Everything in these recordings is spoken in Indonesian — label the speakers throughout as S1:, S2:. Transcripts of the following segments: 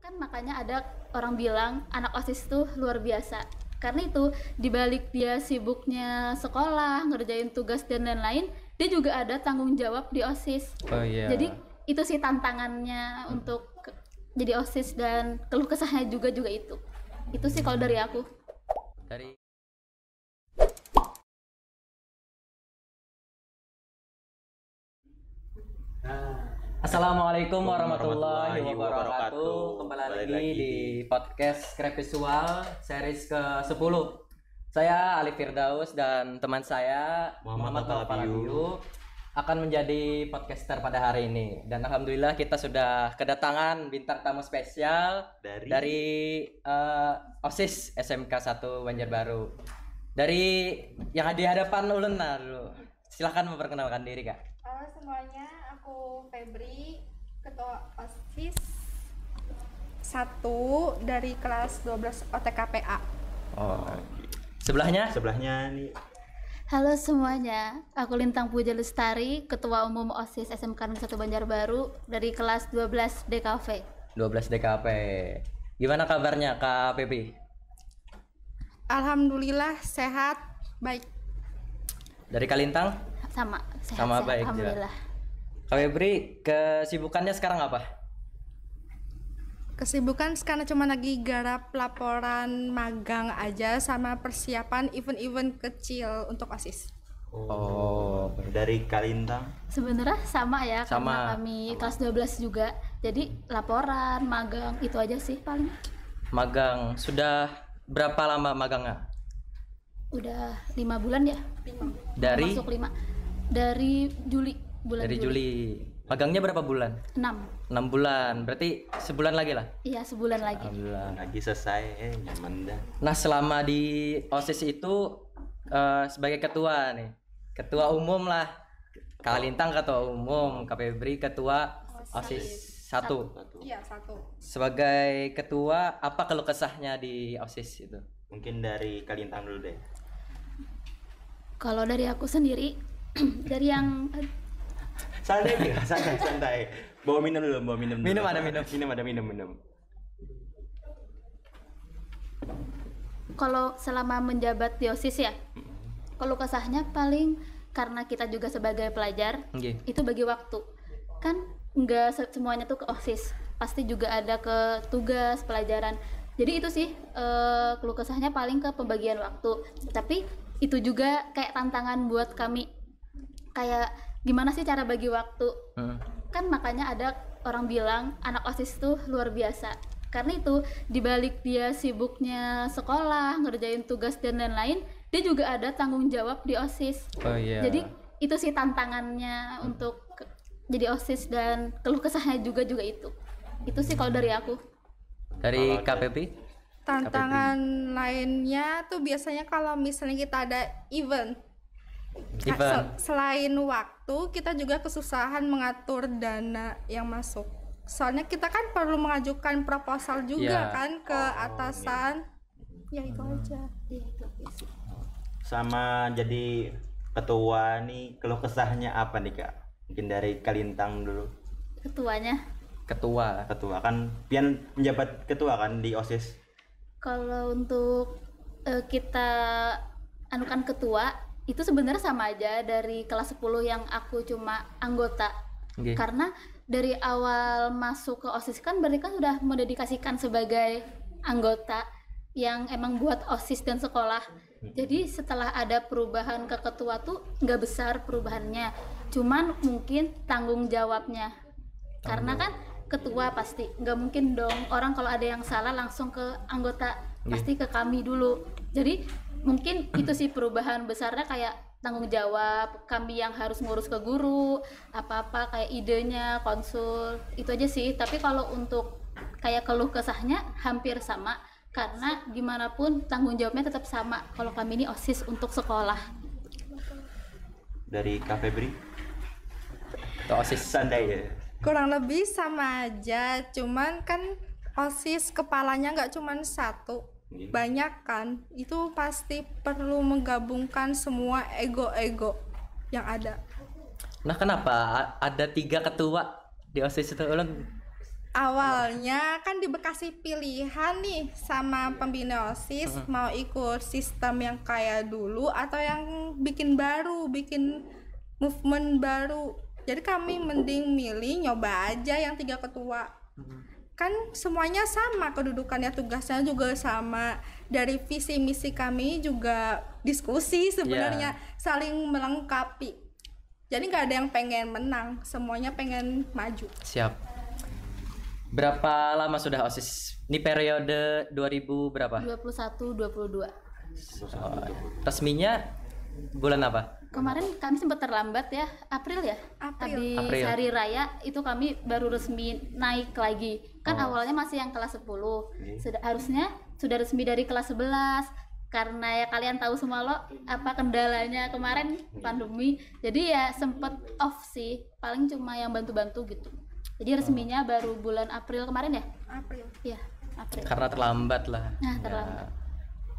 S1: Kan makanya ada orang bilang anak OSIS tuh luar biasa. Karena itu dibalik dia sibuknya sekolah, ngerjain tugas dan lain-lain, dia juga ada tanggung jawab di OSIS.
S2: Oh iya.
S1: Jadi itu sih tantangannya untuk jadi OSIS dan keluh kesahnya juga itu. Itu sih kalau dari aku.
S2: Dari Assalamualaikum warahmatullahi wabarakatuh. Kembali lagi di podcast Skrep Visual series ke-10. Saya Ali Firdaus dan teman saya Muhammad Falabiu akan menjadi podcaster pada hari ini. Dan alhamdulillah kita sudah kedatangan bintang tamu spesial dari OSIS SMK 1 Banjarbaru. Dari yang di hadapan ulun dulu. Silakan memperkenalkan diri, Kak.
S3: Halo semuanya, aku Febri, Ketua OSIS 1 dari kelas 12 OTKPA.
S2: Oh. Sebelahnya
S4: nih.
S1: Halo semuanya, aku Lintang Puja Lestari, Ketua Umum OSIS SMK 1 Banjarbaru dari kelas 12 DKV.
S2: 12 DKP. Gimana kabarnya Kak Pepi?
S3: Alhamdulillah sehat, baik.
S2: Dari Kalintang?
S1: Sama
S2: Sama baik,
S1: alhamdulillah.
S2: Kak Febri, kesibukannya sekarang apa?
S3: Kesibukan sekarang cuma lagi garap laporan magang aja sama persiapan event-event kecil untuk OSIS.
S2: Oh,
S4: Dari Kalintang.
S1: Sebenarnya sama ya,
S2: Sama.
S1: karena kami kelas 12 juga. Jadi laporan, magang itu aja sih paling.
S2: magang. Sudah berapa lama magangnya?
S1: Udah 5 bulan ya?
S2: Dari
S1: Masuk 5. Dari Juli, bulan
S2: dari Juli. Magangnya berapa bulan?
S1: 6.
S2: 6 bulan. Berarti sebulan lagi lah.
S1: Iya, sebulan lagi.
S2: Alhamdulillah.
S4: Lagi selesai, nyaman dah.
S2: Nah, selama di OSIS itu sebagai ketua nih. Ketua umum lah. Kak Lintang ketua umum, Kak Febri ketua OSIS 1.
S3: Iya, 1.
S2: Sebagai ketua, apa keluh kesahnya di OSIS itu?
S4: Mungkin dari Kalintang dulu deh.
S1: Kalau dari aku sendiri, dari yang
S4: Santai. Bawa minum dulu.
S2: Minum, ada minum.
S4: Minum.
S1: kalau selama menjabat di OSIS ya, kalau kesahnya paling karena kita juga sebagai pelajar,
S2: Nggih.
S1: itu bagi waktu. Kan nggak semuanya tuh ke OSIS, pasti juga ada ke tugas pelajaran. Jadi itu sih keluh kesahnya paling ke pembagian waktu. Tapi itu juga kayak tantangan buat kami. Kayak gimana sih cara bagi waktu? Kan makanya ada orang bilang anak OSIS tuh luar biasa. Karena itu dibalik dia sibuknya sekolah, ngerjain tugas dan lain-lain, dia juga ada tanggung jawab di OSIS.
S2: Oh iya.
S1: Jadi itu sih tantangannya untuk jadi OSIS dan keluh kesahnya juga itu. Itu sih kalau dari aku.
S2: Dari Kak Pepi?
S3: Tantangan lainnya tuh biasanya kalau misalnya kita ada event. Selain waktu, kita juga kesusahan mengatur dana yang masuk. Soalnya kita kan perlu mengajukan proposal juga
S2: Iya.
S3: kan ke atasan. Ya itu aja.
S4: Sama jadi ketua nih, keluh kesahnya apa nih Kak? Mungkin dari Kalintang dulu.
S1: Ketuanya.
S2: Ketua.
S4: Ketua kan pian menjabat ketua kan di OSIS.
S1: Kalau untuk kita anukan ketua, itu sebenarnya sama aja dari kelas 10 yang aku cuma anggota.
S2: Nggih.
S1: Karena dari awal masuk ke OSIS kan berarti kan sudah mendedikasikan sebagai anggota yang emang buat OSIS dan sekolah. Jadi setelah ada perubahan ke ketua tuh nggak besar perubahannya, cuman mungkin tanggung jawabnya. Karena kan ketua pasti nggak mungkin dong orang kalau ada yang salah langsung ke anggota, pasti ke kami dulu. Jadi mungkin itu sih perubahan besarnya, kayak tanggung jawab kami yang harus ngurus ke guru, apa-apa kayak idenya, konsul, itu aja sih. Tapi kalau untuk kayak keluh kesahnya hampir sama, karena gimana pun tanggung jawabnya tetap sama kalau kami ini OSIS untuk sekolah.
S4: Dari Kak Febri.
S2: Ketua OSIS.
S4: Santai ya.
S3: Kurang lebih sama aja, cuman kan OSIS kepalanya nggak cuman satu, banyak kan. Itu pasti perlu menggabungkan semua ego-ego yang ada.
S2: Nah, kenapa ada 3 ketua di OSIS itu? Ulun
S3: Awalnya kan di Bekasi pilihan nih sama pembina OSIS mau ikut sistem yang kayak dulu atau yang bikin baru, bikin movement baru. Jadi kami mending milih nyoba aja yang 3 ketua. Kan semuanya sama kedudukannya, tugasnya juga sama. Dari visi misi kami juga diskusi sebenarnya, saling melengkapi. Jadi nggak ada yang pengen menang, semuanya pengen maju.
S2: Siap. Berapa lama sudah OSIS? Ini periode 2000 berapa?
S1: 21 22.
S2: Resminya bulan apa?
S1: Kemarin kami sempat terlambat ya, April ya.
S3: April.
S1: Habis hari raya itu kami baru resmi naik lagi. Kan awalnya masih yang kelas 10. Harusnya sudah resmi dari kelas 11. Karena ya kalian tahu semua lo apa kendalanya kemarin pandemi. Jadi ya sempet off sih, paling cuma yang bantu-bantu gitu. Jadi resminya baru bulan April kemarin ya?
S3: April.
S1: Iya, April.
S2: Karena terlambat lah.
S1: Nah, terlambat.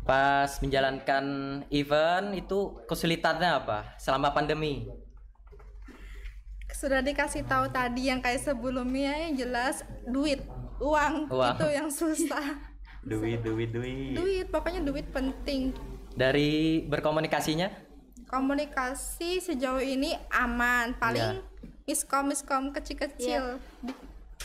S2: Pas menjalankan event itu kesulitannya apa selama pandemi?
S3: Sudah dikasih tahu tadi yang kayak sebelumnya, yang jelas duit, uang. Itu yang susah.
S4: Duit.
S3: Duit, pokoknya duit penting.
S2: Dari berkomunikasinya?
S3: Komunikasi sejauh ini aman, paling miskom kecil-kecil.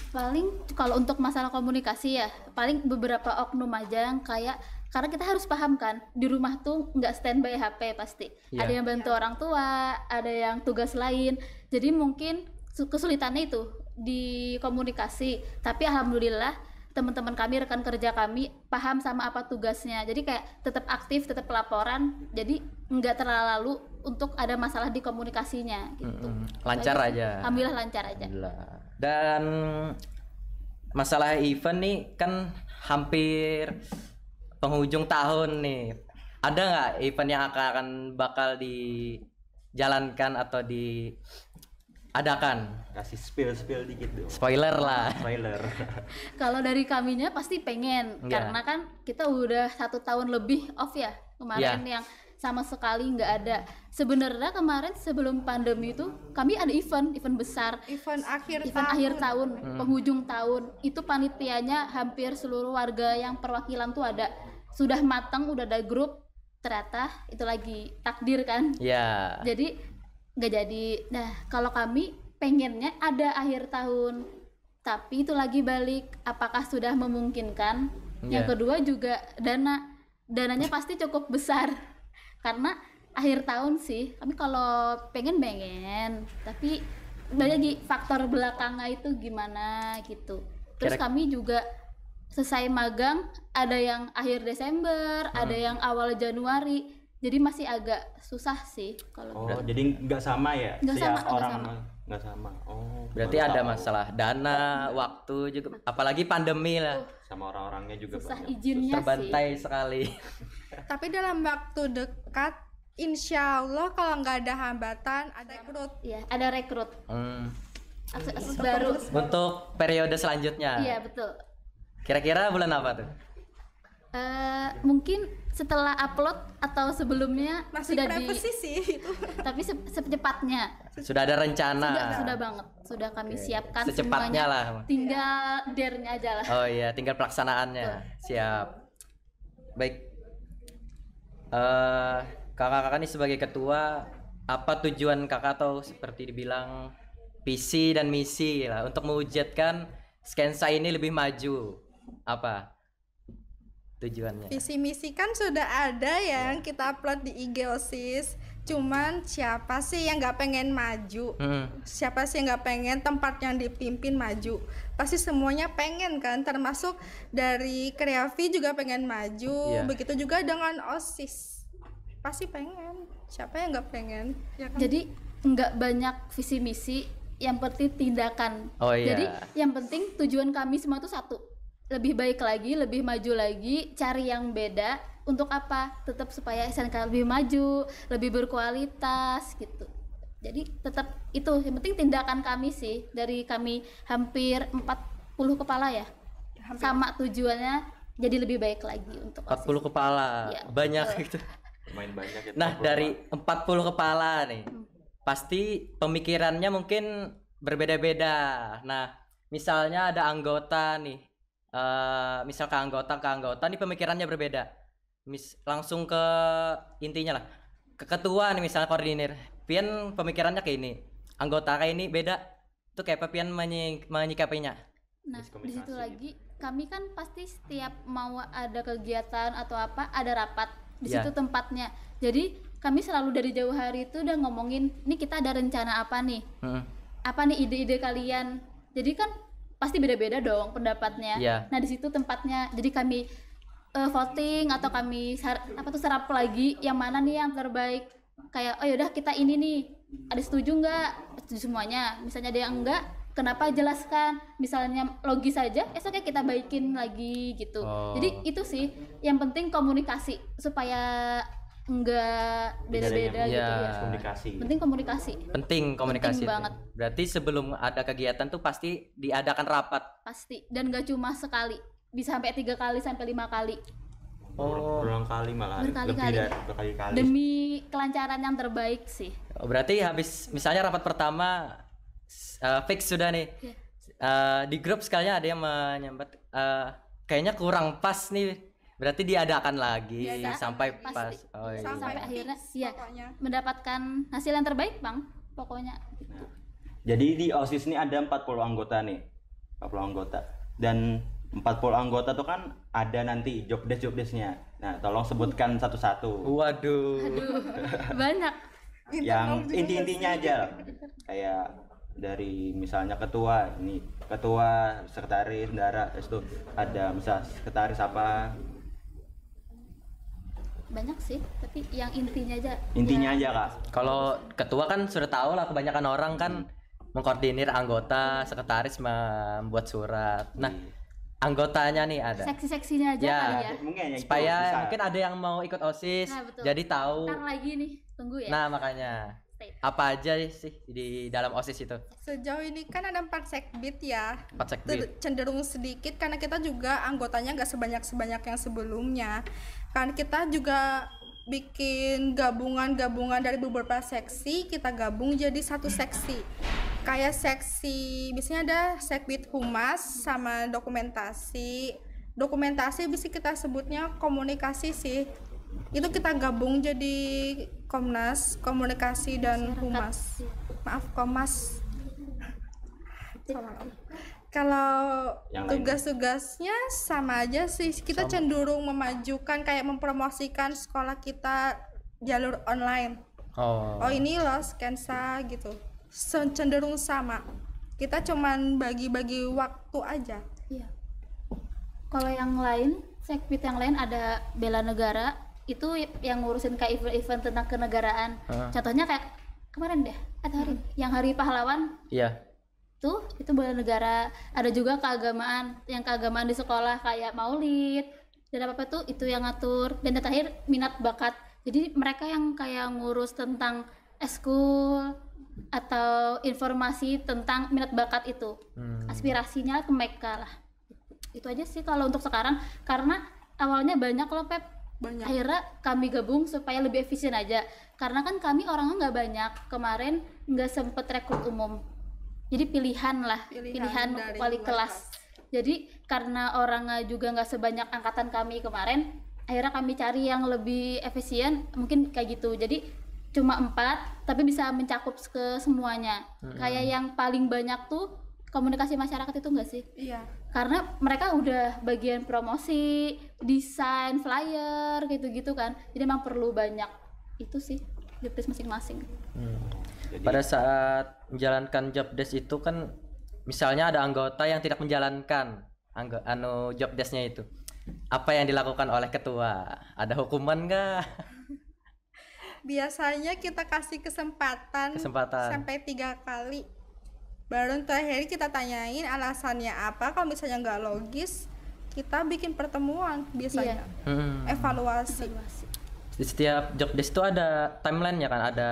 S1: Paling kalau untuk masalah komunikasi ya paling beberapa oknum aja yang kayak, karena kita harus paham kan di rumah tuh nggak standby HP pasti. Ada yang bantu orang tua, ada yang tugas lain, jadi mungkin kesulitannya itu di komunikasi. Tapi alhamdulillah teman-teman kami, rekan kerja kami paham sama apa tugasnya, jadi kayak tetap aktif, tetap laporan, jadi nggak terlalu untuk ada masalah di komunikasinya gitu.
S2: Lancar aja.
S1: Alhamdulillah lancar aja.
S2: Dan masalah event nih kan hampir penghujung tahun nih. Ada nggak event yang akan bakal dijalankan atau diadakan?
S4: Kasih spill dikit dong.
S2: Spoiler lah.
S4: Spoiler.
S1: Kalau dari kaminya pasti pengen, karena kan kita udah 1 tahun lebih off ya kemarin yang sama sekali nggak ada. Sebenarnya kemarin sebelum pandemi itu kami ada event besar,
S3: Event akhir
S1: tahun, penghujung tahun. Itu panitianya hampir seluruh warga yang perwakilan tuh ada, sudah matang, udah ada grup. Ternyata itu lagi takdir kan.
S2: Ya.
S1: Jadi nggak jadi. Nah kalau kami pengennya ada akhir tahun, tapi itu lagi balik apakah sudah memungkinkan. Yang kedua juga dananya pasti cukup besar karena akhir tahun sih kami kalau pengen tapi lagi faktor belakangnya itu gimana gitu. Terus kami juga selesai magang ada yang akhir Desember, ada yang awal Januari, jadi masih agak susah sih kalau.
S4: Jadi nggak sama ya?
S1: Nggak
S4: sama.
S2: Berarti ada masalah dana, waktu juga, apalagi pandemi lah.
S4: Sama orang-orangnya juga
S1: susah
S4: banyak.
S1: izinnya
S2: Terbantai
S1: sih.
S2: sekali.
S3: Tapi dalam waktu dekat, insya Allah kalau nggak ada hambatan, ada rekrut.
S1: Iya, ada rekrut. Akses baru.
S2: Untuk periode selanjutnya.
S1: Iya betul.
S2: Kira-kira bulan apa tuh?
S1: Mungkin setelah upload atau sebelumnya
S3: Masih privacy sih itu.
S1: tapi secepatnya.
S2: Sudah ada rencana.
S1: Sudah banget. Sudah kami siapkan
S2: Secepatnya
S1: semuanya.
S2: lah.
S1: Tinggal dare-nya aja lah.
S2: Oh iya, tinggal pelaksanaannya. Siap. Baik. Kakak-kakak ini sebagai ketua, apa tujuan kakak atau seperti dibilang visi dan misi lah untuk mewujudkan Skensa ini lebih maju? Apa tujuannya?
S3: Visi misi kan sudah ada yang kita upload di IG OSIS. Cuman siapa sih yang nggak pengen maju? Siapa sih yang nggak pengen tempat yang dipimpin maju? Pasti semuanya pengen kan, termasuk dari Kreavi juga pengen maju. Begitu juga dengan OSIS, pasti pengen. Siapa yang nggak pengen? Ya kan?
S1: Jadi nggak banyak visi misi, yang penting tindakan. Jadi yang penting tujuan kami semua itu satu, lebih baik lagi, lebih maju lagi, cari yang beda. Untuk apa? Tetap supaya SNK lebih maju, lebih berkualitas gitu. Jadi tetap itu yang penting tindakan kami sih. Dari kami hampir 40 kepala ya. Sama tujuannya jadi lebih baik lagi untuk
S2: 40 kepala.
S1: Ya,
S2: banyak itu.
S4: Lumayan banyak ya.
S2: Nah, dari 40 kepala nih. Pasti pemikirannya mungkin berbeda-beda. Nah, misalnya ada anggota nih, misal ke anggota nih pemikirannya berbeda, langsung ke intinya lah, ke ketua nih misalnya koordinir, pian pemikirannya kayak ini, anggota kayak ini beda, tuh kayak apa pian menyikapinya.
S1: Nah, di situ lagi kami kan pasti setiap mau ada kegiatan atau apa ada rapat di situ tempatnya. Jadi kami selalu dari jauh hari itu udah ngomongin, nih kita ada rencana apa nih, apa nih ide-ide kalian. Jadi kan pasti beda-beda dong pendapatnya. Nah di situ tempatnya, jadi kami voting atau kami serap lagi yang mana nih yang terbaik. Kayak oh yaudah kita ini nih, ada setuju nggak? Setuju semuanya. Misalnya ada yang enggak, kenapa jelaskan, misalnya logis saja, esoknya kita baikin lagi gitu. Jadi itu sih yang penting komunikasi supaya enggak beda-beda gitu ya. Penting komunikasi
S2: banget. Berarti sebelum ada kegiatan tuh pasti diadakan rapat.
S1: Pasti, dan gak cuma sekali, bisa sampai 3 kali sampai 5 kali.
S4: Berulang kali malah.
S1: Berkali-kali. Demi kelancaran yang terbaik sih.
S2: Berarti habis misalnya rapat pertama fix sudah nih. Di grup sekalian ada yang menyambat kayaknya kurang pas nih. Berarti diadakan lagi sampai pas.
S1: Sampai akhirnya mendapatkan hasil yang terbaik, Bang. Pokoknya gitu.
S4: Jadi di OSIS ini ada 40 anggota nih. 40 anggota. Dan 40 anggota tuh kan ada nanti job desk-nya. Nah, tolong sebutkan satu-satu.
S2: Waduh.
S1: Banyak.
S4: Yang inti-intinya aja lah. Kayak dari misalnya ketua, sekretaris, bendara, itu ada misal sekretaris apa.
S1: Banyak sih, tapi yang intinya aja.
S4: Aja Kak.
S2: Kalau ketua kan sudah tahu lah, kebanyakan orang kan mengkoordinir anggota, sekretaris membuat surat. Nah, anggotanya nih ada.
S1: Seksi-seksinya aja kali ya.
S2: Supaya mungkin ada yang mau ikut OSIS, jadi tahu.
S1: Ntar lagi nih, tunggu ya.
S2: Nah, makanya apa aja sih di dalam OSIS itu?
S3: Sejauh ini kan ada 4 sekbid ya.
S2: 4 sekbid.
S3: Cenderung sedikit karena kita juga anggotanya nggak sebanyak yang sebelumnya. Kan kita juga bikin gabungan dari beberapa seksi, kita gabung jadi satu seksi. Kayak seksi biasanya ada sekbid humas sama dokumentasi. Dokumentasi bisa kita sebutnya komunikasi sih. Itu kita gabung jadi Komnas, komunikasi dan humas. Maaf, Komas. Kalau tugas-tugasnya sama aja sih, kita cenderung memajukan kayak mempromosikan sekolah kita jalur online. Oh ini loh Skensa gitu. Cenderung sama. Kita cuman bagi-bagi waktu aja.
S1: Iya. Kalau yang lain, sekbid yang lain ada bela negara, itu yang ngurusin kayak event-event tentang kenegaraan. Contohnya kayak kemarin deh, ada yang hari pahlawan.
S2: Iya.
S1: Itu bela negara. Ada juga keagamaan, yang keagamaan di sekolah kayak maulid dan apa tuh itu yang ngatur. Dan terakhir minat bakat. Jadi mereka yang kayak ngurus tentang eskul atau informasi tentang minat bakat itu. Aspirasinya ke mereka lah. Itu aja sih kalau untuk sekarang, karena awalnya banyak loh Pep. Akhirnya kami gabung supaya lebih efisien aja, karena kan kami orangnya nggak banyak, kemarin nggak sempet rekrut umum, jadi pilihan wali kelas. Jadi karena orangnya juga nggak sebanyak angkatan kami kemarin, akhirnya kami cari yang lebih efisien, mungkin kayak gitu. Jadi cuma 4 tapi bisa mencakup ke semuanya. Kayak yang paling banyak tuh komunikasi masyarakat itu enggak sih?
S3: Iya.
S1: Karena mereka udah bagian promosi, desain flyer gitu-gitu kan. Jadi memang perlu banyak itu sih job desk masing-masing.
S2: Pada saat menjalankan job desk itu kan misalnya ada anggota yang tidak menjalankan job desknya itu. Apa yang dilakukan oleh ketua? Ada hukuman enggak?
S3: Biasanya kita kasih kesempatan sampai 3 kali. Baru terakhir kita tanyain alasannya apa. Kalau misalnya nggak logis, kita bikin pertemuan biasanya. Evaluasi.
S2: Di setiap job desk itu ada timeline-nya kan, ada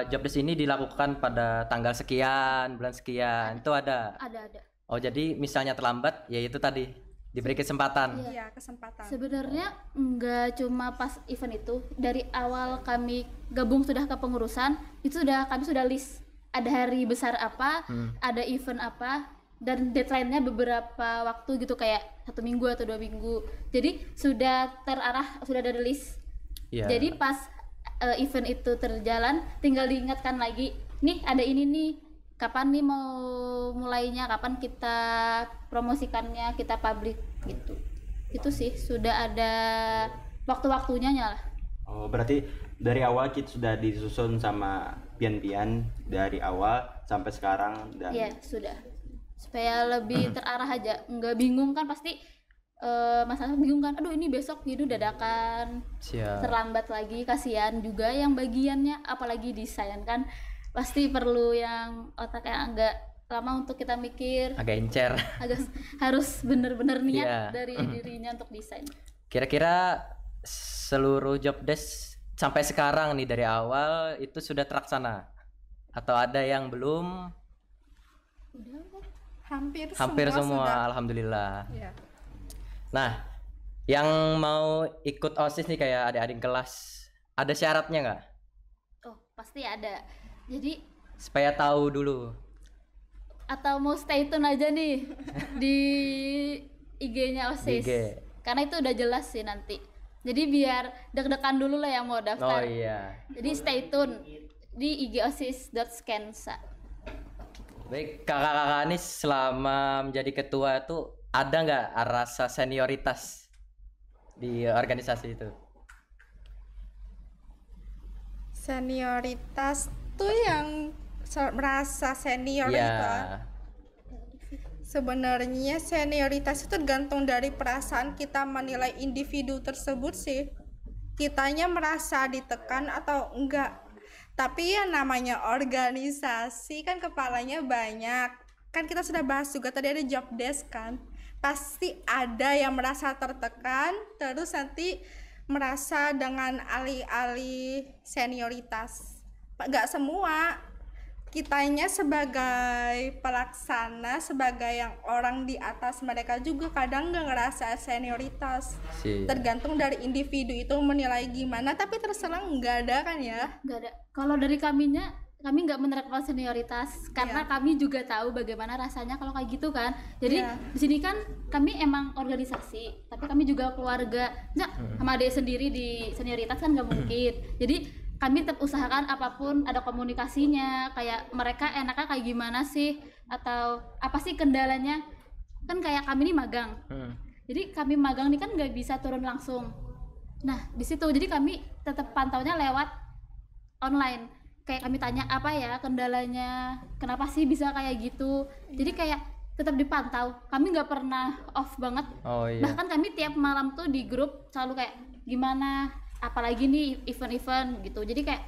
S2: job desk ini dilakukan pada tanggal sekian, bulan sekian. Itu ada.
S1: Ada.
S2: Oh, jadi misalnya terlambat, ya itu tadi diberi kesempatan.
S3: Iya, kesempatan.
S1: Sebenarnya nggak cuma pas event itu, dari awal kami gabung sudah ke pengurusan, itu kami sudah list. Ada hari besar apa, ada event apa, dan deadline-nya beberapa waktu gitu, kayak 1 minggu atau 2 minggu. Jadi sudah terarah, sudah ada list. Jadi pas event itu terjalan, tinggal diingatkan lagi, nih ada ini nih, kapan nih mau mulainya, kapan kita promosikannya, kita publik gitu. Itu sih sudah ada waktu-waktunya lah.
S4: Oh, berarti dari awal kita sudah disusun sama pian-pian dari awal sampai sekarang dan
S1: Iya, sudah. Supaya lebih terarah aja, nggak bingung kan pasti. Masalah bingung kan, aduh ini besok gitu dadakan, terlambat lagi, kasihan juga yang bagiannya, apalagi desain kan pasti perlu yang otaknya agak lama untuk kita mikir,
S2: agak encer.
S1: harus bener-bener niat dari dirinya untuk desain.
S2: Kira-kira seluruh job desk sampai sekarang nih dari awal itu sudah terlaksana atau ada yang belum?
S3: Hampir
S2: semua
S3: sudah.
S2: Alhamdulillah.
S3: Ya.
S2: Nah, yang mau ikut OSIS nih kayak adik-adik kelas, ada syaratnya nggak?
S1: Oh, pasti ada. Jadi
S2: Supaya tahu dulu.
S1: atau mau stay tune aja nih di IG-nya OSIS.
S2: IG.
S1: Karena itu udah jelas sih nanti. Jadi biar deg-degan dulu lah yang mau daftar.
S2: Oh iya.
S1: Jadi stay tune di ig.osis.skensa.
S2: Baik, kakak-kakak ini selama menjadi ketua itu ada nggak rasa senioritas di organisasi itu?
S3: Senioritas tuh yang merasa senior
S2: Iya.
S3: itu kan. Sebenarnya senioritas itu tergantung dari perasaan kita menilai individu tersebut sih. Kitanya merasa ditekan atau enggak. Tapi ya namanya organisasi kan kepalanya banyak. Kan kita sudah bahas juga tadi ada job desk kan. Pasti ada yang merasa tertekan, terus nanti merasa dengan alih-alih senioritas. Enggak semua. Kitanya sebagai pelaksana, sebagai yang orang di atas mereka juga kadang nggak ngerasa senioritas. Tergantung dari individu itu menilai gimana, tapi terserah nggak ada kan ya?
S1: Nggak ada. Kalau dari kami nggak menerapkan senioritas karena kami juga tahu bagaimana rasanya kalau kayak gitu kan. Jadi di sini kan kami emang organisasi, tapi kami juga keluarga. Nggak, sama adik sendiri di senioritas kan nggak mungkin. Jadi kami tetap usahakan apapun ada komunikasinya, kayak mereka enaknya kayak gimana sih, atau apa sih kendalanya. Kan kayak kami ini magang, jadi kami magang ini kan nggak bisa turun langsung. Nah di situ jadi kami tetap pantaunya lewat online, kayak kami tanya apa ya kendalanya, kenapa sih bisa kayak gitu. Jadi kayak tetap dipantau, kami nggak pernah off banget. Bahkan kami tiap malam tuh di grup selalu kayak gimana, apalagi nih event-event gitu. Jadi kayak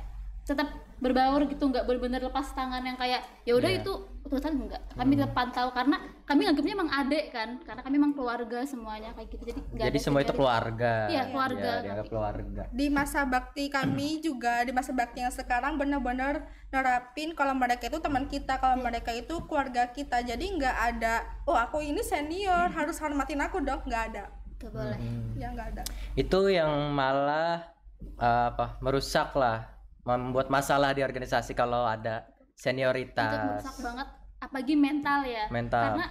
S1: tetap berbaur gitu, nggak benar-benar lepas tangan yang kayak ya udah itu urusan, enggak. Kami tetap pantau karena kami anggapnya emang adik kan, karena kami emang keluarga semuanya kayak gitu. Jadi
S2: semua itu keluarga.
S1: Iya, keluarga.
S2: Ya, dianggap keluarga.
S3: Di masa bakti kami juga, di masa bakti yang sekarang benar-benar nerapin kalau mereka itu teman kita, kalau mereka itu keluarga kita. Jadi nggak ada, oh aku ini senior harus hormatin aku dong, nggak ada.
S1: Gak boleh.
S3: Ya nggak ada.
S2: Itu yang malah merusak lah, membuat masalah di organisasi kalau ada senioritas.
S1: Itu merusak banget, apalagi mental ya.
S2: Mental.
S1: Karena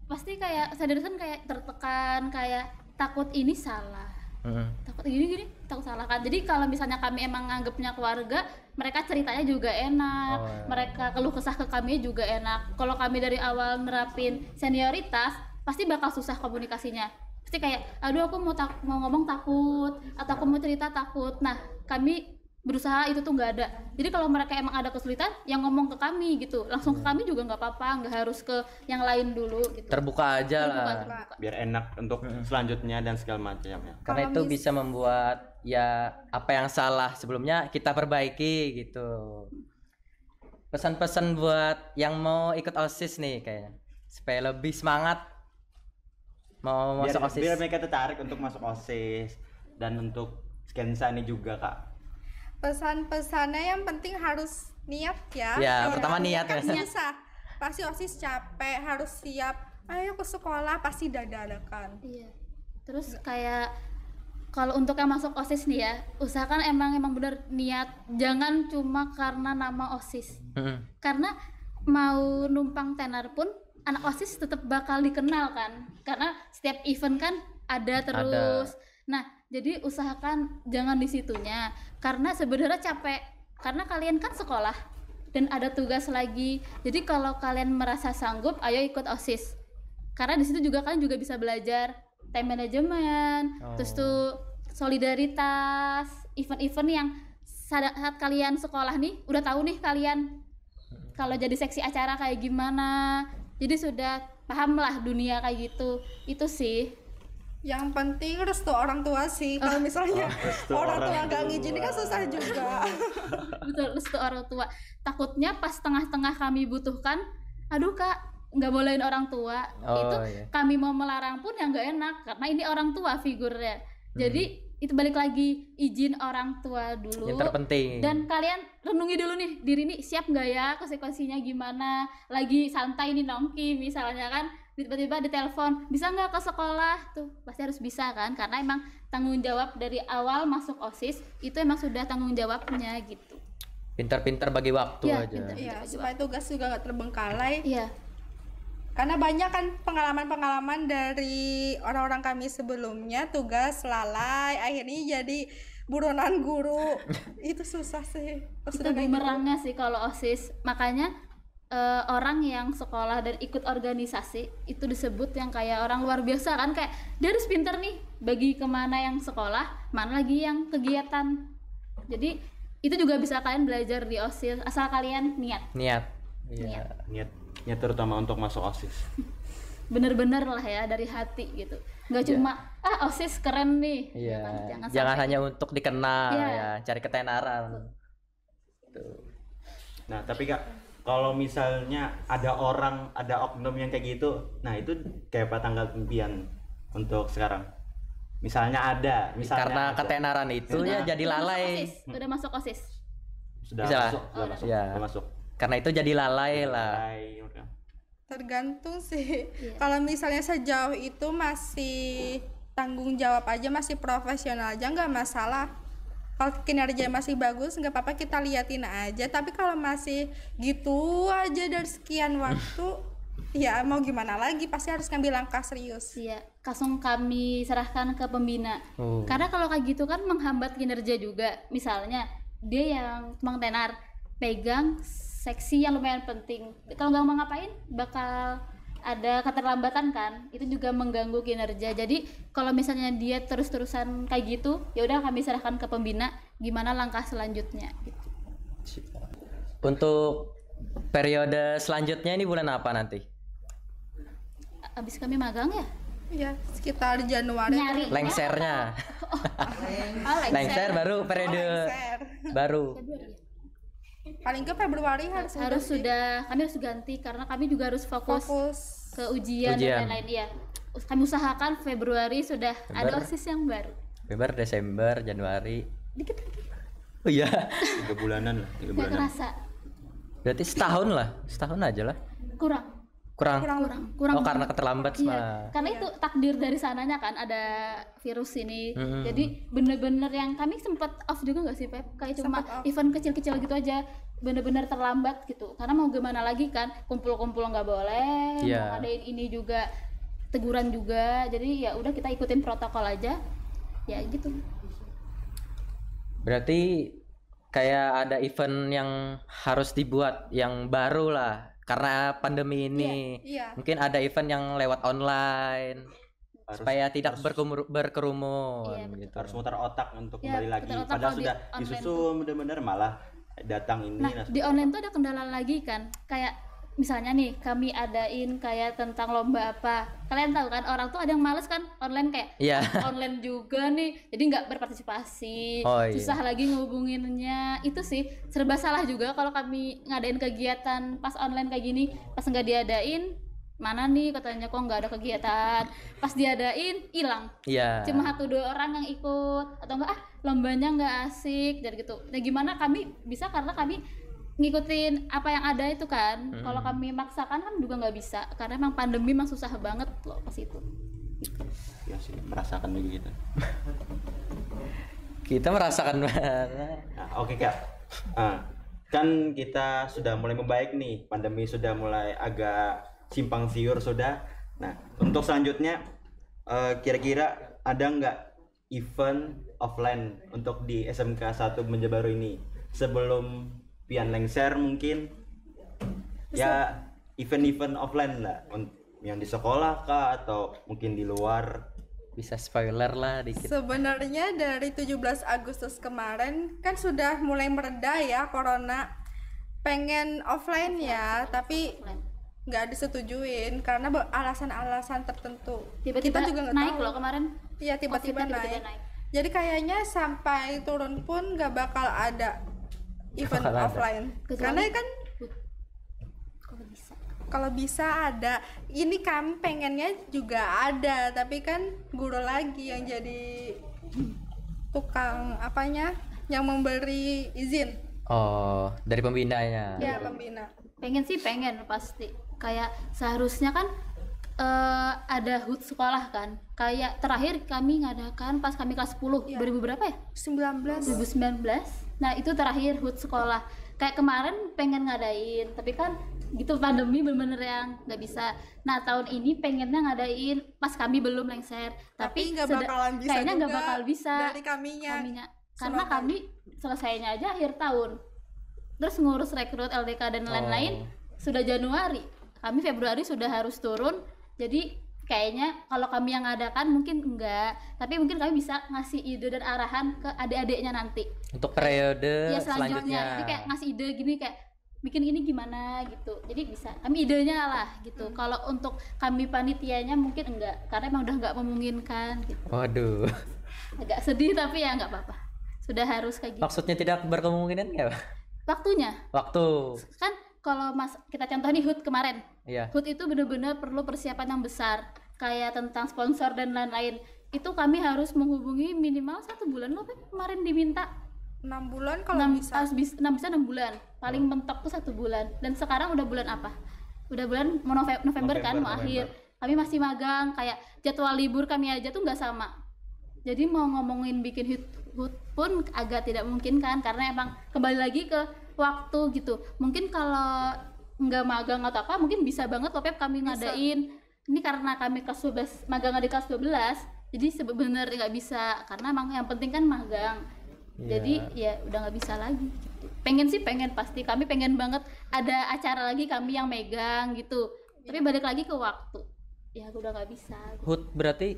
S1: pasti kayak sadar kan kayak tertekan, kayak takut ini salah. Takut gini takut salah kan. Jadi kalau misalnya kami emang nganggapnya keluarga, mereka ceritanya juga enak, mereka keluh kesah ke kami juga enak. Kalau kami dari awal nerapin senioritas, pasti bakal susah komunikasinya. Pasti kayak aduh aku mau ngomong takut, atau aku mau cerita takut. Nah kami berusaha itu tuh nggak ada. Jadi kalau mereka emang ada kesulitan yang ngomong ke kami gitu, langsung ke kami juga nggak apa-apa, nggak harus ke yang lain dulu gitu.
S2: Terbuka aja lah,
S4: biar enak untuk selanjutnya dan segala macam ya.
S2: Karena itu bisa membuat ya apa yang salah sebelumnya kita perbaiki gitu. Pesan-pesan buat yang mau ikut OSIS nih kayaknya, supaya lebih semangat mau masuk OSIS.
S4: Biar mereka tertarik untuk masuk OSIS dan untuk Skensa ini juga kak.
S3: Pesan-pesannya yang penting harus niat ya.
S2: Ya, pertama niat
S3: kan
S2: ya.
S3: susah. Pasti OSIS capek, harus siap. Ayo ke sekolah pasti dadakan.
S1: Iya. Terus kayak kalau untuk yang masuk OSIS nih ya, usahakan emang benar niat, jangan cuma karena nama OSIS. Karena mau numpang tenar pun anak OSIS tetap bakal dikenal kan, karena setiap event kan ada terus. Nah, jadi usahakan jangan di situnya, karena sebenarnya capek, karena kalian kan sekolah dan ada tugas lagi. Jadi kalau kalian merasa sanggup, ayo ikut OSIS, karena di situ juga kalian juga bisa belajar time management, terus tuh solidaritas, event-event yang saat kalian sekolah nih udah tahu nih kalian kalau jadi seksi acara kayak gimana, jadi sudah paham lah dunia kayak gitu. Itu sih
S3: Yang penting restu orang tua sih. Kalau misalnya orang tua nggak ngizinin kan susah juga.
S1: betul, restu orang tua. Takutnya pas tengah-tengah kami butuhkan, aduh kak nggak bolehin orang tua. Itu kami mau melarang pun ya nggak enak, karena ini orang tua figurnya. Jadi itu balik lagi, izin orang tua dulu
S2: yang terpenting.
S1: Dan kalian renungi dulu nih, diri nih siap nggak ya, konsekuensinya gimana. Lagi santai nih nongki misalnya kan, tiba-tiba ditelepon, bisa nggak ke sekolah, tuh pasti harus bisa kan, karena emang tanggung jawab dari awal masuk OSIS itu emang sudah tanggung jawabnya gitu.
S2: Pintar-pintar bagi waktu
S1: Ya,
S2: aja.
S3: Iya, supaya tugas juga nggak terbengkalai.
S1: Iya,
S3: Karena banyak kan pengalaman-pengalaman dari orang-orang kami sebelumnya, tugas lalai, akhirnya jadi buronan guru. Itu susah sih.
S1: itu bumerangnya sih kalau OSIS. Makanya orang yang sekolah dan ikut organisasi itu disebut yang kayak orang luar biasa kan, kayak dia harus pinter nih bagi kemana yang sekolah, mana lagi yang kegiatan. Jadi itu juga bisa kalian belajar di OSIS asal kalian niat.
S2: Iya.
S4: Niat terutama untuk masuk OSIS.
S1: Bener-bener lah ya dari hati gitu, nggak cuma OSIS keren nih.
S2: Iya.
S1: Jangan
S2: Jangan
S1: sampai
S2: hanya untuk dikenal
S1: Iya.
S2: ya, cari ketenaran.
S4: Nah, tapi Kak, kalau misalnya ada oknum yang kayak gitu, nah itu kayak apa tanggal impian untuk sekarang? Misalnya
S2: Karena
S4: ada.
S2: ketenaran itu ya jadi lalai.
S1: Udah masuk OSIS.
S4: Sudah
S2: Bisa.
S4: masuk,
S2: Iya.
S4: sudah masuk.
S2: Karena itu jadi lalai lah.
S4: Lalai, udah.
S3: Tergantung sih.
S1: Iya.
S3: Kalau misalnya sejauh itu masih tanggung jawab aja, masih profesional aja, nggak masalah. Kalau kinerja masih bagus nggak apa-apa, kita liatin aja. Tapi kalau masih gitu aja dari sekian waktu, ya mau gimana lagi, pasti harus ngambil langkah serius.
S1: Iya, langsung kami serahkan ke pembina. Karena kalau kayak gitu kan menghambat kinerja juga. Misalnya dia yang tukang tenar pegang seksi yang lumayan penting. Kalau nggak mau ngapain bakal ada keterlambatan kan, itu juga mengganggu kinerja. Jadi kalau misalnya dia terus-terusan kayak gitu, ya udah kami serahkan ke pembina gimana langkah selanjutnya gitu.
S2: Untuk periode selanjutnya ini bulan apa nanti?
S1: Abis kami magang ya?
S3: Ya sekitar Januari.
S1: Nyari
S2: Lengsernya. Lengser baru periode
S3: Lengser.
S2: baru.
S3: Paling ke Februari
S1: harus sudah kami harus ganti, karena kami juga harus fokus ke ujian dan lain-lain ya. Kami usahakan Februari sudah ada OSIS yang baru.
S2: Februari, Desember, Januari.
S1: Dikit lagi.
S2: Oh iya.
S4: 3 bulanan lah, 3
S1: Nggak
S4: bulanan.
S1: kerasa.
S2: Berarti setahun aja lah.
S1: Kurang.
S2: Oh, karena keterlambat
S1: Iya,
S2: malah.
S1: karena itu takdir dari sananya kan, ada virus ini. Jadi bener-bener yang kami sempat off juga nggak sih Pep? Kayak cuma event kecil-kecil gitu aja, bener-bener terlambat gitu. Karena mau gimana lagi kan, kumpul-kumpul nggak boleh, mau ngadain ini juga teguran juga. Jadi ya udah kita ikutin protokol aja, ya gitu.
S2: Berarti kayak ada event yang harus dibuat yang baru lah. Karena pandemi ini, mungkin ada event yang lewat online supaya tidak berkerumun gitu.
S4: Harus muter otak untuk kembali lagi. Padahal sudah disusun benar-benar malah datang ini.
S1: Nah, di online tuh ada kendala lagi kan, kayak misalnya nih kami adain kayak tentang lomba apa, kalian tahu kan orang tuh ada yang males kan online, kayak online juga nih, jadi nggak berpartisipasi, susah lagi ngehubunginnya. Itu sih serba salah juga kalau kami ngadain kegiatan pas online kayak gini, pas nggak diadain mana nih katanya kok nggak ada kegiatan, pas diadain hilang. Cuma 1-2 orang yang ikut, atau enggak lombanya nggak asik dan gitu. Nah gimana kami bisa, karena kami ngikutin apa yang ada itu kan. Kalau kami maksakan kan juga nggak bisa, karena emang pandemi emang susah banget loh pas itu.
S4: Ya sih, merasakan begitu.
S2: Kita merasakan banget.
S4: Nah, oke Kak. Kan kita sudah mulai membaik nih, pandemi sudah mulai agak simpang siur sudah. Nah, untuk selanjutnya kira-kira ada nggak event offline untuk di SMK 1 Banjarbaru ini sebelum pian lengser mungkin ya event-event offline lah yang di sekolah kah atau mungkin di luar?
S2: Bisa spoiler lah dikit.
S3: Sebenarnya dari 17 Agustus kemarin kan sudah mulai mereda ya corona. Pengen offline ya, tapi nggak disetujuin karena alasan-alasan tertentu.
S1: Tiba-tiba
S3: Kita juga nggak
S1: naik
S3: tahu
S1: loh kemarin.
S3: Iya, tiba-tiba
S1: COVID-nya
S3: naik. Jadi kayaknya sampai turun pun nggak bakal ada event
S2: Bakal ada.
S3: offline.
S1: Kecuali-
S3: Karena kan
S1: Kalau bisa.
S3: kalau bisa ada. Ini kami pengennya juga ada, tapi kan guru lagi yang jadi tukang apanya, yang memberi izin.
S2: Oh, dari pembinanya.
S3: Ya, pembina.
S1: Pengen sih pengen pasti. Kayak seharusnya kan ada HUT sekolah kan. Kayak terakhir kami ngadakan pas kami kelas 10
S3: Iya.
S1: 2000 berapa ya?
S3: 19.
S1: 2019. Nah, itu terakhir HUT sekolah. Kayak kemarin pengen ngadain, tapi kan gitu pandemi bener-bener yang nggak bisa. Nah, tahun ini pengennya ngadain pas kami belum lengser.
S3: Tapi nggak bakalan bisa
S1: kayaknya nggak
S3: juga
S1: bakal bisa.
S3: dari kaminya.
S1: Karena
S3: Semoga.
S1: kami selesainya aja akhir tahun. Terus ngurus rekrut LDK dan lain-lain sudah Januari. Kami Februari sudah harus turun. Jadi kayaknya kalau kami yang ngadakan mungkin enggak, tapi mungkin kami bisa ngasih ide dan arahan ke adik-adiknya nanti.
S2: Untuk periode
S1: Ya
S2: selanjutnya.
S1: Jadi kayak ngasih ide gini, kayak bikin ini gimana gitu. Jadi bisa kami idenya lah gitu. Kalau untuk kami panitianya mungkin enggak, karena emang udah enggak memungkinkan gitu.
S2: Waduh.
S1: Agak sedih tapi ya enggak apa-apa. Sudah harus kayak gitu.
S2: Maksudnya tidak berkemungkinan nggak?
S1: Waktunya
S2: Waktu.
S1: kan kalau kita contoh nih HUT kemarin.
S2: Iya.
S1: HUT itu benar-benar perlu persiapan yang besar, kayak tentang sponsor dan lain-lain. Itu kami harus menghubungi minimal 1 bulan loh, Pep. Kemarin diminta
S3: 6 bulan kalau bisa.
S1: harus bisa 6 bulan, paling mentok tuh 1 bulan. Dan sekarang udah bulan apa? Udah bulan November kan, mau akhir. Kami masih magang, kayak jadwal libur kami aja tuh nggak sama. Jadi mau ngomongin bikin HUT pun agak tidak mungkin kan, karena emang kembali lagi ke waktu gitu. Mungkin kalau nggak magang atau apa, mungkin bisa banget loh Pep kami ngadain. Ini karena kami kelas 12, magang di kelas 12, jadi sebenarnya nggak bisa, karena emang yang penting kan magang. Jadi ya udah nggak bisa lagi gitu. Pengen sih pengen, pasti kami pengen banget ada acara lagi kami yang megang gitu. Tapi balik lagi ke waktu, ya udah nggak bisa.
S2: HUT berarti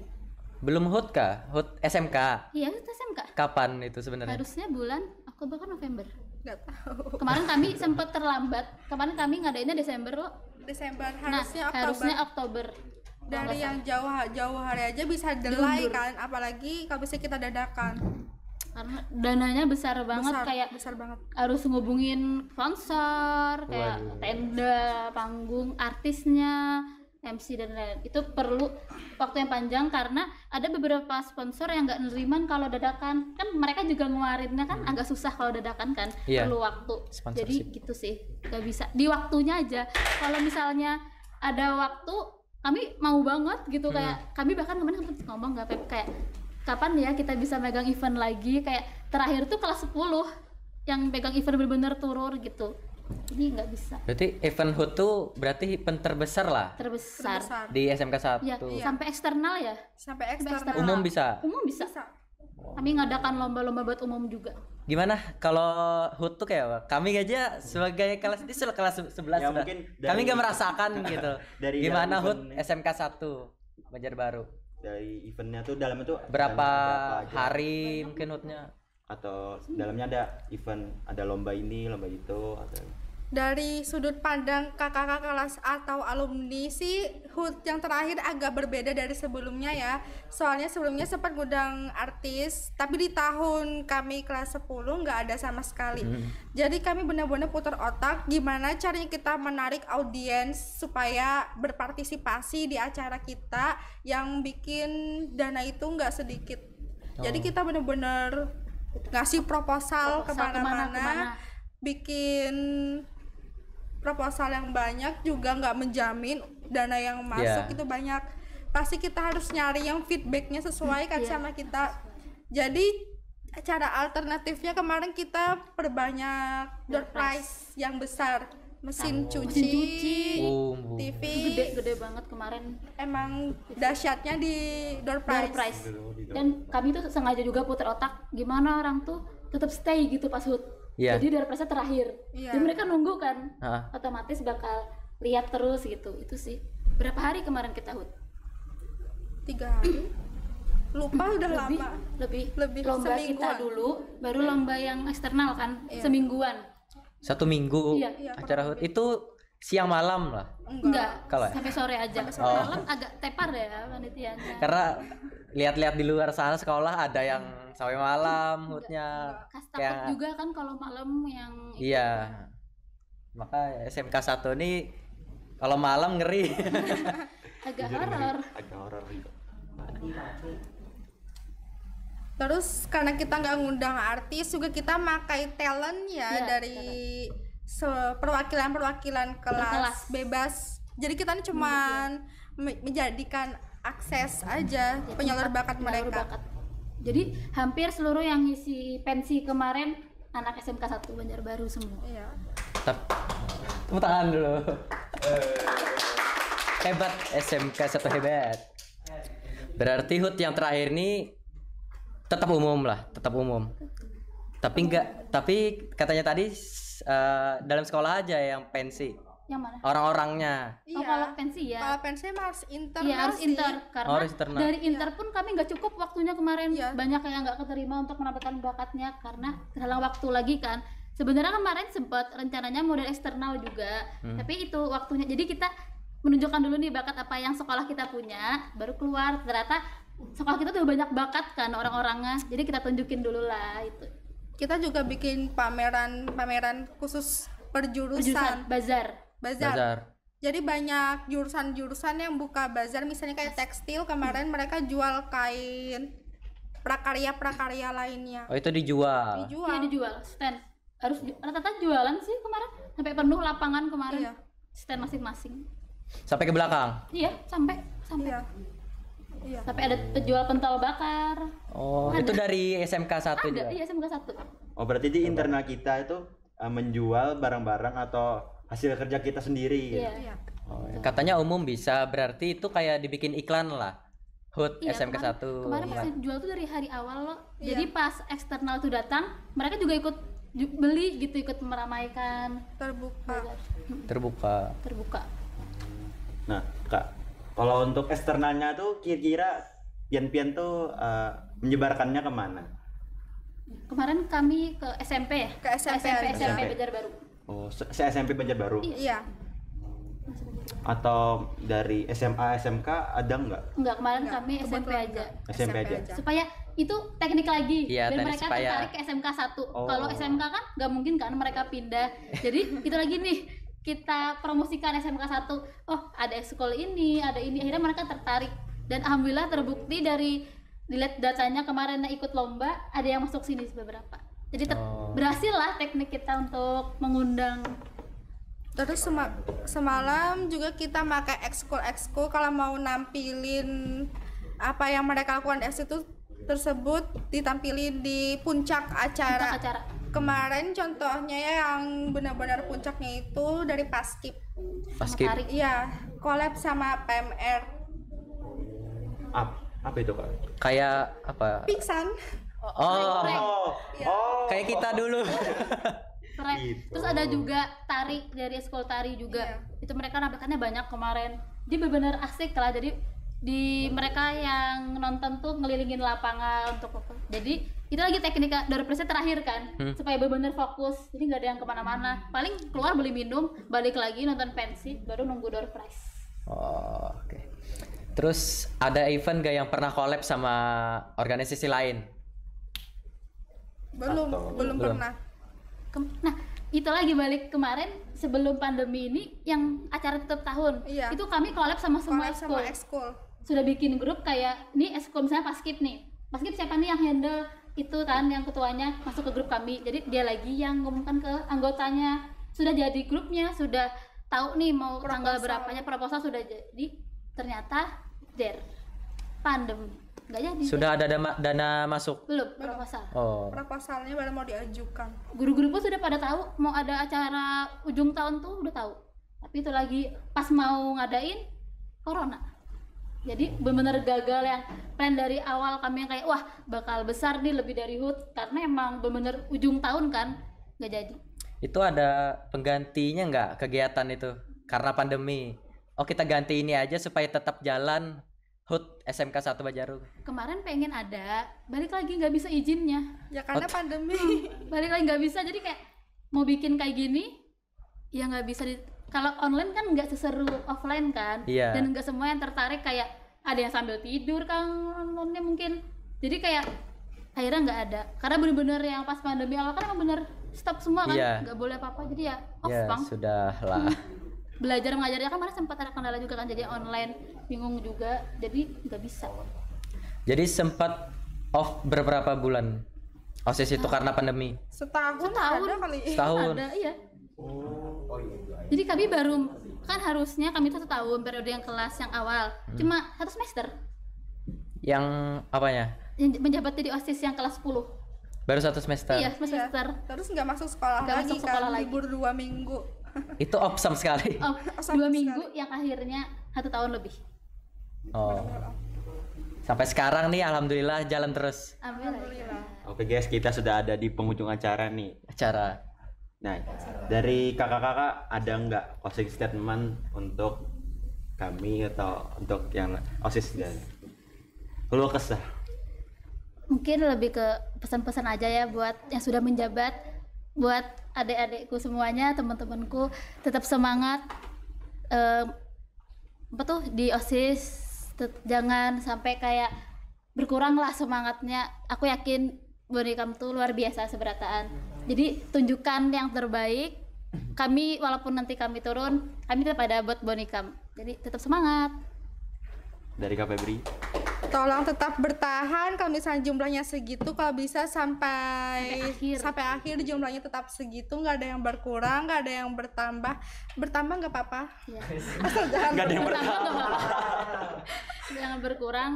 S2: belum HUT kah? HUT SMK.
S1: Iya itu SMK.
S2: Kapan itu sebenarnya?
S1: Harusnya bulan Oktober kan November.
S3: Nggak tahu.
S1: Kemarin kami sempat terlambat. Kemarin kami ngadainnya Desember loh.
S3: Desember
S1: Nah,
S3: harusnya Oktober.
S1: harusnya Oktober.
S3: Dari yang jauh hari aja bisa delay kan, apalagi kalau bisa kita dadakan.
S1: Karena dananya besar banget, kayak
S3: besar banget.
S1: harus ngubungin sponsor, kayak tenda, panggung, artisnya, MC dan lain-lain. Itu perlu waktu yang panjang karena ada beberapa sponsor yang nggak neriman kalau dadakan. Kan mereka juga ngeluarinnya kan agak susah kalau dadakan kan,
S2: Iya.
S1: perlu waktu.
S2: Sponsorship.
S1: Jadi gitu sih, nggak bisa di waktunya aja. Kalau misalnya ada waktu, kami mau banget gitu. Kayak kami bahkan kemarin sempat ngomong nggak Pep, kayak kapan ya kita bisa megang event lagi. Kayak terakhir tuh kelas 10 yang pegang event bener-bener turun gitu. Ini nggak bisa.
S2: Berarti event HUT tuh berarti event terbesar lah
S1: Terbesar.
S2: di SMK 1.
S1: Ya, sampai eksternal ya.
S3: Sampai eksternal.
S1: eksternal.
S2: Umum bisa.
S1: Umum bisa. Kami ngadakan lomba-lomba buat umum juga.
S2: Gimana kalau HUT tuh kayak apa? Kami aja sebagai kelas ini sudah kelas 11
S4: Ya,
S2: sudah.
S4: mungkin
S2: Kami
S4: dari-
S2: nggak merasakan gitu.
S4: Dari
S2: Gimana
S4: dalam
S2: HUT
S4: event-
S2: SMK 1 Banjarbaru?
S4: Dari eventnya tuh dalamnya tuh
S2: Berapa
S4: aja?
S2: hari mungkin HUT-nya?
S4: Atau dalamnya ada event, ada lomba ini, lomba itu atau
S3: Dari sudut pandang kakak-kakak kelas atau alumni sih, HUT yang terakhir agak berbeda dari sebelumnya ya. Soalnya sebelumnya sempat ngundang artis, tapi di tahun kami kelas 10 nggak ada sama sekali. Jadi kami benar-benar putar otak gimana caranya kita menarik audiens supaya berpartisipasi di acara kita yang bikin dana itu nggak sedikit. Jadi kita benar-benar ngasih proposal kemana-mana, bikin proposal yang banyak juga nggak menjamin dana yang masuk itu banyak. Pasti kita harus nyari yang feedbacknya sesuai kan sama kita. Jadi cara alternatifnya kemarin kita perbanyak door prize yang besar. mesin
S1: Mesin
S3: cuci,
S1: cuci.
S2: Bu.
S3: TV.
S1: Gede banget kemarin
S3: Emang dahsyatnya di door
S1: door
S3: prize.
S1: prize. Dan kami tuh sengaja juga putar otak gimana orang tuh tetap stay gitu pas HUT.
S2: Iya.
S1: Jadi door prize terakhir.
S3: Iya.
S1: Dan mereka nunggu kan.
S2: Hah.
S1: Otomatis bakal lihat terus gitu. Itu sih. Berapa hari kemarin kita HUT?
S3: 3 hari. Lupa udah lama.
S1: Lebih lomba kita
S3: semingguan.
S1: dulu, baru lomba yang eksternal kan, semingguan.
S2: 1 minggu
S1: Iya.
S2: acara HUT itu siang malam lah.
S1: Enggak,
S2: Kalau ya?
S1: sampai sore aja. Malam agak tepar ya panitianya.
S2: Karena lihat-lihat di luar sana sekolah ada yang sampai malam HUT-nya.
S1: Takut juga kan kalau malam yang
S2: Iya. Maka SMK 1 ini kalau malam ngeri.
S1: agak horor.
S4: Agak horor juga.
S3: Terus karena kita nggak ngundang artis juga kita makai talent ya
S1: Iya,
S3: dari perwakilan-perwakilan kelas
S1: Kelas.
S3: bebas. Jadi kita ini cuman menjadikan akses aja penyalur bakat
S1: Penyalur
S3: mereka.
S1: bakat. Jadi hampir seluruh yang ngisi pensi kemarin anak SMK 1 Banjarbaru semua.
S3: Iya.
S2: Tepuk tangan dulu. Hebat SMK 1 hebat. Berarti HUT yang terakhir ini tetap umum lah, tetap umum. Tapi katanya tadi dalam sekolah aja yang pensi.
S1: Yang mana?
S2: Orang-orangnya.
S1: Oh, kalau pensi ya.
S3: Kalau pensi emang harus internal
S1: Iya harus
S3: sih.
S1: inter karena
S2: Oh, harus internal.
S1: dari inter pun kami nggak cukup waktunya kemarin.
S3: Iya.
S1: Banyak yang nggak keterima untuk menampilkan bakatnya karena terhalang waktu lagi kan. Sebenarnya kemarin sempat rencananya model eksternal juga, tapi itu waktunya. Jadi kita menunjukkan dulu nih bakat apa yang sekolah kita punya, baru keluar. Ternyata sekolah kita tuh banyak bakat kan orang-orangnya. Jadi kita tunjukin dulu lah itu.
S3: Kita juga bikin pameran khusus per
S1: Jurusan
S3: jurusan.
S1: bazar.
S2: Bazar.
S3: Jadi banyak jurusan-jurusan yang buka bazar, misalnya kayak tekstil kemarin mereka jual kain, prakarya-prakarya lainnya.
S2: Oh, itu dijual.
S1: Iya dijual stand. Harus rata-rata jualan sih kemarin sampai penuh lapangan kemarin.
S3: Iya.
S1: Stand masing-masing.
S2: Sampai ke belakang.
S1: Iya, sampai
S3: Iya. Iya.
S1: sampai ada penjual pentol bakar.
S2: Oh, itu dari SMK 1
S1: Ada,
S2: juga.
S1: iya SMK 1.
S4: Oh, berarti di internal kita itu menjual barang-barang atau hasil kerja kita sendiri.
S1: Iya.
S3: Iya.
S2: Oh, ya. Katanya umum bisa, berarti itu kayak dibikin iklan lah. HUT
S1: Iya,
S2: SMK 1.
S1: Kemarin pas jual tuh dari hari awal loh.
S3: Iya.
S1: Jadi pas eksternal tuh datang, mereka juga ikut beli gitu, ikut meramaikan.
S3: Terbuka.
S2: Terbuka.
S4: Nah, Kak, kalau untuk eksternalnya tuh kira-kira pian-pian tuh menyebarkannya kemana?
S1: Kemarin kami ke SMP ya?
S3: Ke SMP aja.
S1: SMP Banjarbaru.
S4: Oh, se-SMP Banjarbaru.
S3: Iya.
S4: Atau dari SMA, SMK ada nggak?
S1: Enggak, kemarin
S3: Enggak,
S1: kami SMP
S3: kebetulan
S1: aja.
S3: enggak.
S4: SMP aja.
S1: Supaya itu teknik lagi
S2: Iya,
S1: dan
S2: tadi
S1: mereka
S2: supaya-
S1: tertarik ke SMK 1.
S4: Oh.
S1: Kalau SMK kan nggak mungkin kan mereka pindah. Jadi itu lagi nih kita promosikan SMK 1. Oh, ada ekskul ini, ada ini. Akhirnya mereka tertarik dan alhamdulillah terbukti dari dilihat datanya kemarin ikut lomba ada yang masuk sini beberapa. Jadi berhasil lah teknik kita untuk mengundang.
S3: Terus semalam juga kita pakai ekskul kalau mau nampilin apa yang mereka lakukan itu tersebut ditampilin di puncak acara.
S1: Acara.
S3: Kemarin contohnya yang benar-benar puncaknya itu dari Paskib.
S2: Paskib.
S1: Tarik.
S3: Iya, collab sama PMR.
S4: Apa itu, Kak?
S2: Kayak apa?
S3: Pingsan.
S2: Oh,
S4: Oh,
S2: kayak kita dulu.
S1: Keren.
S4: Gitu.
S1: Terus ada juga tari dari ekskul tari juga.
S3: Iya.
S1: Itu mereka nampilkannya banyak kemarin. Dia benar-benar asik lah. Jadi di mereka yang nonton tuh ngelilingin lapangan untuk jadi itu lagi teknik door prize terakhir kan supaya benar-benar fokus. Jadi nggak ada yang kemana-mana. Paling keluar beli minum, balik lagi nonton pensi, baru nunggu door prize.
S2: Oh, oke. Terus ada event gak yang pernah collab sama organisasi lain?
S3: Belum pernah.
S1: Nah, itu lagi balik kemarin sebelum pandemi ini yang acara tutup tahun.
S3: Iya.
S1: Itu kami collab sama semua
S3: Collab sama
S1: ekskul.
S3: ekskul.
S1: Sudah bikin grup kayak nih ekskul misalnya Paskib nih. Paskib siapa nih yang handle itu kan yang ketuanya masuk ke grup kami. Jadi dia lagi yang ngomongkan ke anggotanya. Sudah jadi grupnya, sudah tahu nih mau tanggal berapanya, proposal sudah jadi. Ternyata pandemi nggak jadi.
S2: Sudah ada dana masuk?
S1: Belum proposal.
S2: Oh.
S3: Proposalnya baru mau diajukan.
S1: Guru-guru pun sudah pada tahu mau ada acara ujung tahun tuh udah tahu. Tapi itu lagi pas mau ngadain corona. Jadi benar-benar gagal yang plan dari awal kami yang kayak wah bakal besar nih lebih dari HUT karena emang benar-benar ujung tahun kan nggak jadi.
S2: Itu ada penggantinya nggak kegiatan itu karena pandemi? Oh kita ganti ini aja supaya tetap jalan HUT SMK 1 Banjarung.
S1: Kemarin pengen ada, balik lagi nggak bisa izinnya.
S3: Ya karena pandemi.
S1: Balik lagi nggak bisa, jadi kayak mau bikin kayak gini ya nggak bisa kalau online kan nggak seseru offline kan.
S2: Iya.
S1: Dan nggak semua yang tertarik, kayak ada yang sambil tidur kan nontonnya mungkin, jadi kayak akhirnya nggak ada karena bener-bener yang pas pandemi awal kan emang bener stop semua kan,
S2: Iya.
S1: nggak boleh apa-apa, jadi ya off
S2: Ya
S1: bang.
S2: sudah lah.
S1: Belajar mengajarnya kan kemarin sempat ada kendala juga kan, jadi online bingung juga, jadi nggak bisa.
S2: Jadi sempat off beberapa bulan OSIS itu karena pandemi.
S3: Setahun
S1: Setahun.
S3: ada kali.
S2: Setahun.
S1: Ada, iya. Jadi kami baru kan harusnya kami itu 1 tahun periode yang kelas yang awal, cuma 1 semester.
S2: Yang apanya?
S1: Yang menjabat jadi OSIS yang kelas 10.
S2: Baru 1 semester.
S1: Iya,
S3: Iya.
S1: semester.
S3: Terus nggak masuk sekolah
S1: Nggak
S3: lagi
S1: masuk sekolah
S3: kan,
S1: lagi.
S3: libur 2 minggu.
S2: Itu awesome sekali.
S1: Oh,
S3: Sama
S1: 2
S3: sekali.
S1: minggu yang akhirnya 1 tahun lebih.
S2: Oh. Sampai sekarang nih alhamdulillah jalan terus
S3: Alhamdulillah.
S4: Oke guys, kita sudah ada di penghujung acara nih.
S2: acara.
S4: Nah, dari kakak-kakak ada nggak closing statement untuk kami atau untuk yang OSIS dan keluh kesah?
S1: Mungkin lebih ke pesan-pesan aja ya buat yang sudah menjabat, buat adik-adikku semuanya, teman-temanku, tetap semangat. Apa tuh di OSIS, jangan sampai kayak berkurang lah semangatnya. Aku yakin Bonikam tuh luar biasa seberataan. Jadi tunjukkan yang terbaik. Kami walaupun nanti kami turun, kami tetap ada buat Bonikam. Jadi tetap semangat.
S4: Dari Kak Febri?
S3: Tolong tetap bertahan, kalau misalnya jumlahnya segitu, kalau bisa sampai akhir jumlahnya tetap segitu, nggak ada yang berkurang, nggak ada yang bertambah nggak apa-apa.
S1: Ya.
S3: Asal jangan
S4: Nggak ada yang
S1: Bertambah. Jangan berkurang.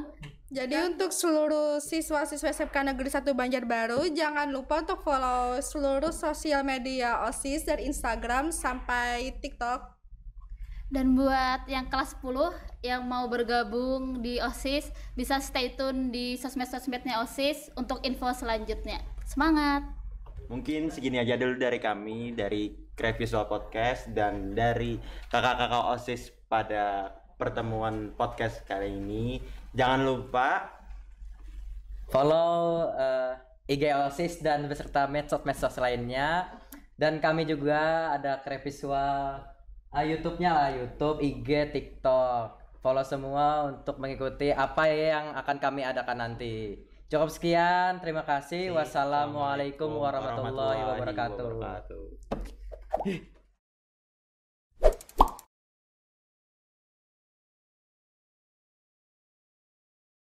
S3: Jadi untuk seluruh siswa-siswa SMK Negeri 1 Banjarbaru, jangan lupa untuk follow seluruh sosial media OSIS dari Instagram sampai TikTok.
S1: Dan buat yang kelas 10 yang mau bergabung di OSIS, bisa stay tune di sosmed-sosmednya OSIS untuk info selanjutnya. Semangat!
S4: Mungkin segini aja dulu dari kami, dari Crave Visual Podcast dan dari kakak-kakak OSIS pada pertemuan podcast kali ini. Jangan lupa
S2: Follow IG OSIS dan beserta medsos-medsos lainnya. Dan kami juga ada Crave Visual YouTube-nya lah, YouTube, IG, TikTok. Follow semua untuk mengikuti apa yang akan kami adakan nanti. Cukup sekian, terima kasih. Wassalamualaikum warahmatullahi wabarakatuh.